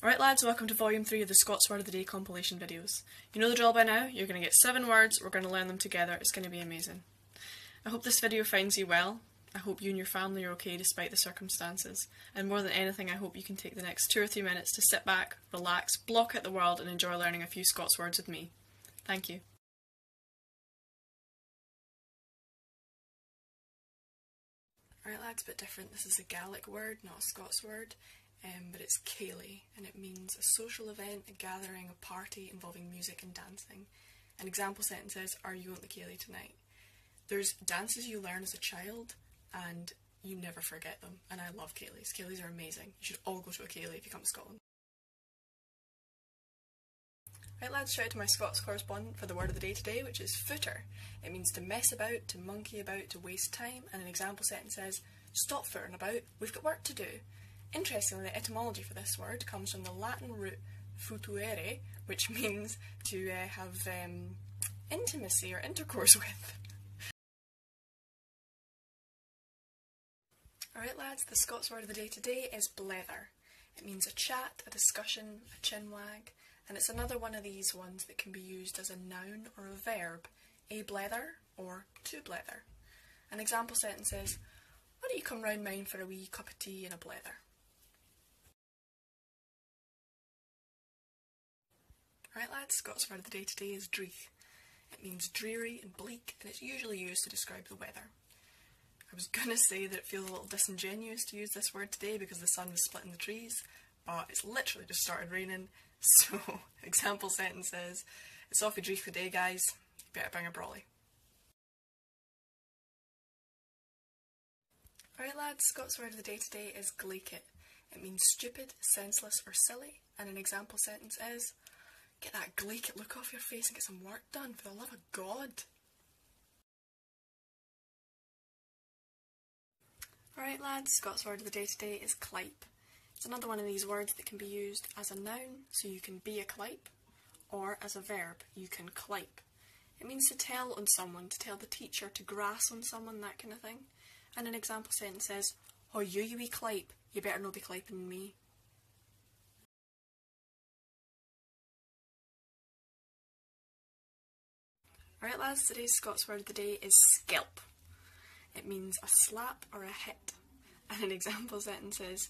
Alright lads, welcome to volume 3 of the Scots Word of the Day compilation videos. You know the drill by now, you're going to get 7 words, we're going to learn them together, it's going to be amazing. I hope this video finds you well, I hope you and your family are okay despite the circumstances, and more than anything I hope you can take the next 2 or 3 minutes to sit back, relax, block out the world and enjoy learning a few Scots words with me. Thank you. Alright lads, a bit different, this is a Gaelic word, not a Scots word. But it's Ceilidh, and it means a social event, a gathering, a party involving music and dancing. An example sentence is, are you going to Ceilidh tonight? There's dances you learn as a child, and you never forget them, and I love Ceilidhs. Ceilidhs are amazing. You should all go to a Ceilidh if you come to Scotland. Right lads, shout out to my Scots correspondent for the word of the day today, which is footer. It means to mess about, to monkey about, to waste time, and an example sentence says, stop footing about, we've got work to do. Interestingly, the etymology for this word comes from the Latin root futuere, which means to have intimacy or intercourse with. Alright lads, the Scots word of the day today is blether. It means a chat, a discussion, a chinwag, and it's another one of these ones that can be used as a noun or a verb, a blether or to blether. An example sentence is, why don't you come round mine for a wee cup of tea and a blether? Right lads, Scots word of the day today is Dreich. It means dreary and bleak, and it's usually used to describe the weather. I was gonna say that it feels a little disingenuous to use this word today because the sun was splitting the trees, but it's literally just started raining, so example sentence is, it's off with Dreich today guys, you better bring a brolly. Alright lads, Scots word of the day today is Glaikit. It means stupid, senseless or silly, and an example sentence is, get that Glaikit look off your face and get some work done, for the love of God. Alright lads, Scots word of the day today is Clype. It's another one of these words that can be used as a noun, so you can be a Clype, or as a verb, you can Clype. It means to tell on someone, to tell the teacher, to grass on someone, that kind of thing. And an example sentence says, oh you wee Clype, you better not be Clyping me. Alright lads, today's Scots word of the day is Skelp. It means a slap or a hit. And an example sentence is,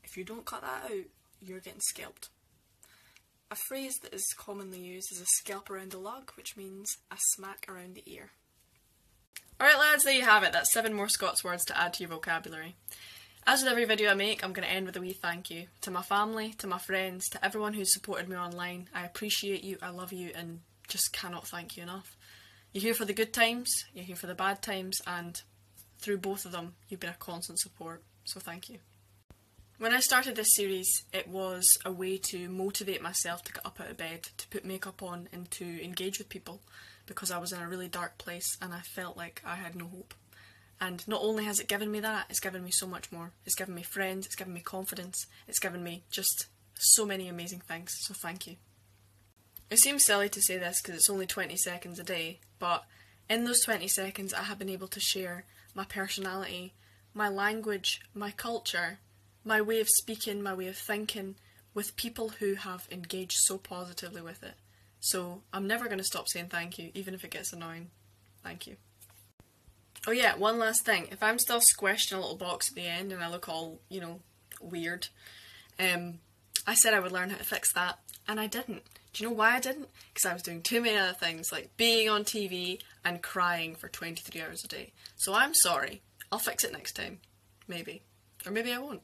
if you don't cut that out, you're getting skelped. A phrase that is commonly used is a skelp around the lug, which means a smack around the ear. Alright lads, there you have it, that's 7 more Scots words to add to your vocabulary. As with every video I make, I'm going to end with a wee thank you. To my family, to my friends, to everyone who's supported me online. I appreciate you, I love you, and just cannot thank you enough. You're here for the good times, you're here for the bad times, and through both of them, you've been a constant support, so thank you. When I started this series, it was a way to motivate myself to get up out of bed, to put makeup on and to engage with people, because I was in a really dark place and I felt like I had no hope. And not only has it given me that, it's given me so much more. It's given me friends, it's given me confidence, it's given me just so many amazing things, so thank you. It seems silly to say this because it's only 20 seconds a day, but in those 20 seconds I have been able to share my personality, my language, my culture, my way of speaking, my way of thinking with people who have engaged so positively with it. So I'm never going to stop saying thank you, even if it gets annoying. Thank you. Oh yeah, one last thing. If I'm still squished in a little box at the end and I look all, you know, weird, I said I would learn how to fix that, and I didn't. Do you know why I didn't? Because I was doing too many other things, like being on TV and crying for 23 hours a day. So I'm sorry. I'll fix it next time. Maybe. Or maybe I won't.